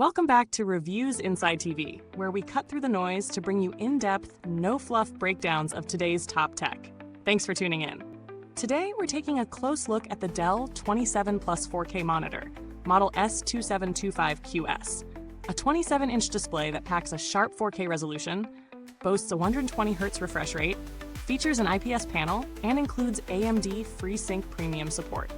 Welcome back to Reviews Inside TV, where we cut through the noise to bring you in-depth, no-fluff breakdowns of today's top tech. Thanks for tuning in. Today, we're taking a close look at the Dell 27 Plus 4K monitor, model S2725QS, a 27-inch display that packs a sharp 4K resolution, boasts a 120Hz refresh rate, features an IPS panel, and includes AMD FreeSync Premium support.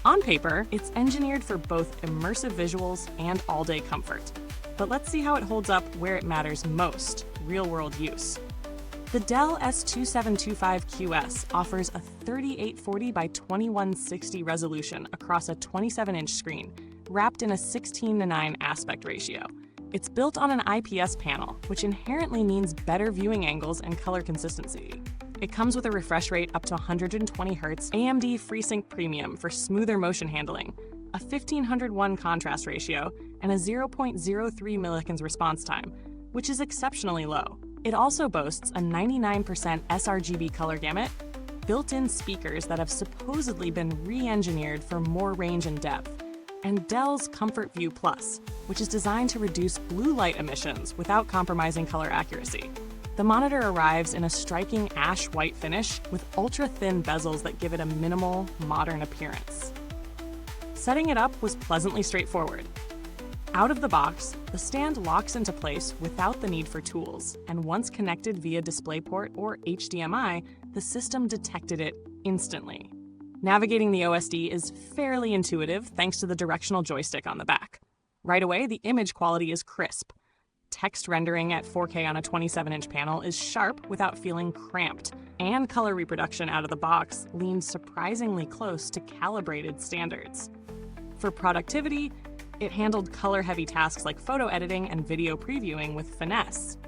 On paper, it's engineered for both immersive visuals and all-day comfort. But let's see how it holds up where it matters most, real-world use. The Dell S2725QS offers a 3840 by 2160 resolution across a 27-inch screen, wrapped in a 16:9 aspect ratio. It's built on an IPS panel, which inherently means better viewing angles and color consistency. It comes with a refresh rate up to 120Hz, AMD FreeSync Premium for smoother motion handling, a 1501 contrast ratio, and a 0.03 milliseconds response time, which is exceptionally low. It also boasts a 99% sRGB color gamut, built-in speakers that have supposedly been re-engineered for more range and depth, and Dell's Comfortview Plus, which is designed to reduce blue light emissions without compromising color accuracy. The monitor arrives in a striking ash-white finish with ultra-thin bezels that give it a minimal, modern appearance. Setting it up was pleasantly straightforward. Out of the box, the stand locks into place without the need for tools, and once connected via DisplayPort or HDMI, the system detected it instantly. Navigating the OSD is fairly intuitive thanks to the directional joystick on the back. Right away, the image quality is crisp. Text rendering at 4K on a 27-inch panel is sharp without feeling cramped, and color reproduction out of the box leans surprisingly close to calibrated standards. For productivity, it handled color-heavy tasks like photo editing and video previewing with finesse.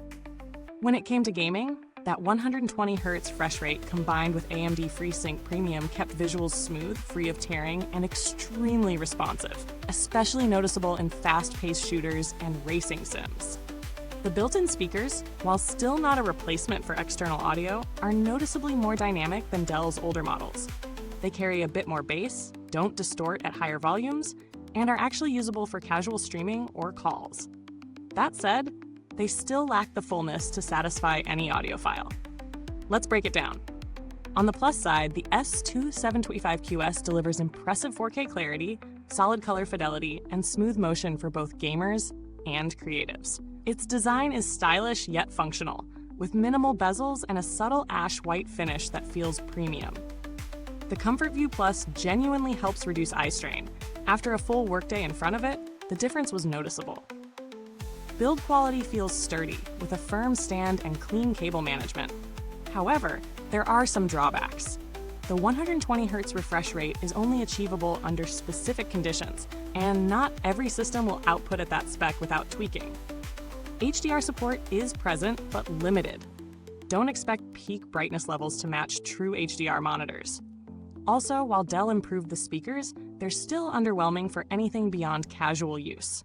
When it came to gaming, that 120Hz refresh rate combined with AMD FreeSync Premium kept visuals smooth, free of tearing, and extremely responsive, especially noticeable in fast-paced shooters and racing sims. The built-in speakers, while still not a replacement for external audio, are noticeably more dynamic than Dell's older models. They carry a bit more bass, don't distort at higher volumes, and are actually usable for casual streaming or calls. That said, they still lack the fullness to satisfy any audiophile. Let's break it down. On the plus side, the S2725QS delivers impressive 4K clarity, solid color fidelity, and smooth motion for both gamers and creatives. Its design is stylish yet functional, with minimal bezels and a subtle ash-white finish that feels premium. The Comfortview Plus genuinely helps reduce eye strain. After a full workday in front of it, the difference was noticeable. Build quality feels sturdy, with a firm stand and clean cable management. However, there are some drawbacks. The 120Hz refresh rate is only achievable under specific conditions, and not every system will output at that spec without tweaking. HDR support is present, but limited. Don't expect peak brightness levels to match true HDR monitors. Also, while Dell improved the speakers, they're still underwhelming for anything beyond casual use.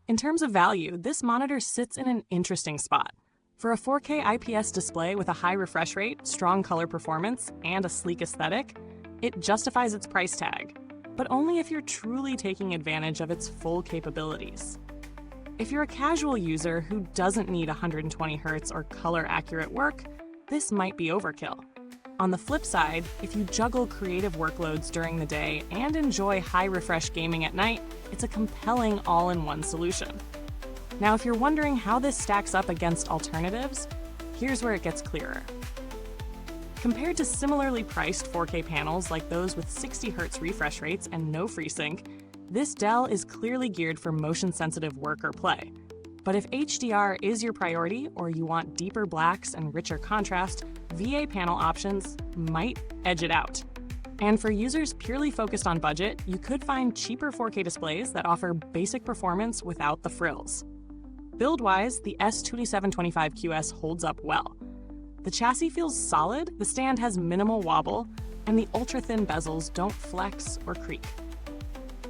In terms of value, this monitor sits in an interesting spot. For a 4K IPS display with a high refresh rate, strong color performance, and a sleek aesthetic, it justifies its price tag, but only if you're truly taking advantage of its full capabilities. If you're a casual user who doesn't need 120Hz or color-accurate work, this might be overkill. On the flip side, if you juggle creative workloads during the day and enjoy high-refresh gaming at night, it's a compelling all-in-one solution. Now, if you're wondering how this stacks up against alternatives, here's where it gets clearer. Compared to similarly priced 4K panels like those with 60Hz refresh rates and no FreeSync, this Dell is clearly geared for motion-sensitive work or play. But if HDR is your priority or you want deeper blacks and richer contrast, VA panel options might edge it out. And for users purely focused on budget, you could find cheaper 4K displays that offer basic performance without the frills. Build-wise, the S2725QS holds up well. The chassis feels solid, the stand has minimal wobble, and the ultra-thin bezels don't flex or creak.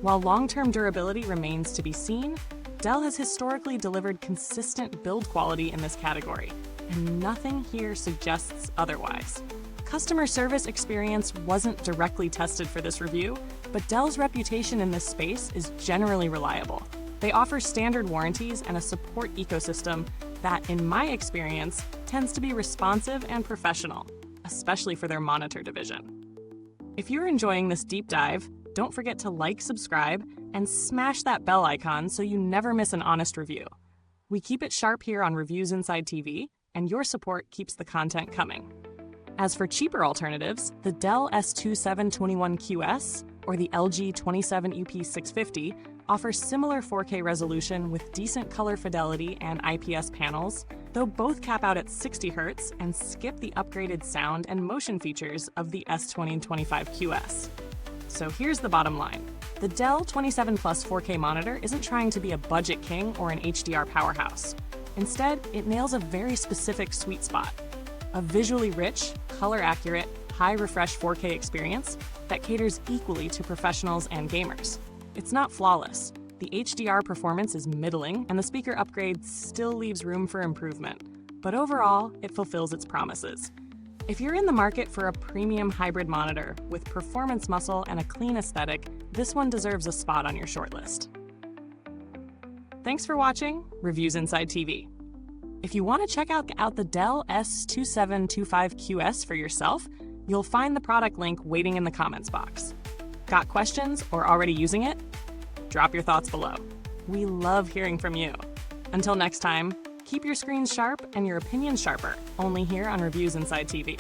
While long-term durability remains to be seen, Dell has historically delivered consistent build quality in this category, and nothing here suggests otherwise. Customer service experience wasn't directly tested for this review, but Dell's reputation in this space is generally reliable. They offer standard warranties and a support ecosystem that, in my experience, tends to be responsive and professional, especially for their monitor division. If you're enjoying this deep dive, don't forget to like, subscribe, and smash that bell icon so you never miss an honest review. We keep it sharp here on Reviews Inside TV, and your support keeps the content coming. As for cheaper alternatives, the Dell S2725QS or the LG 27EP650 offers similar 4K resolution with decent color fidelity and IPS panels, though both cap out at 60 Hz and skip the upgraded sound and motion features of the S2025QS. So here's the bottom line. The Dell 27 Plus 4K monitor isn't trying to be a budget king or an HDR powerhouse. Instead, it nails a very specific sweet spot: a visually rich, color-accurate, high-refresh 4K experience that caters equally to professionals and gamers. It's not flawless. The HDR performance is middling, and the speaker upgrade still leaves room for improvement. But overall, it fulfills its promises. If you're in the market for a premium hybrid monitor with performance muscle and a clean aesthetic, this one deserves a spot on your shortlist. Thanks for watching Reviews Inside TV. If you want to check out the Dell S2725QS for yourself, you'll find the product link waiting in the comments box. Got questions or already using it? Drop your thoughts below. We love hearing from you. Until next time, keep your screens sharp and your opinions sharper, only here on Reviews Inside TV.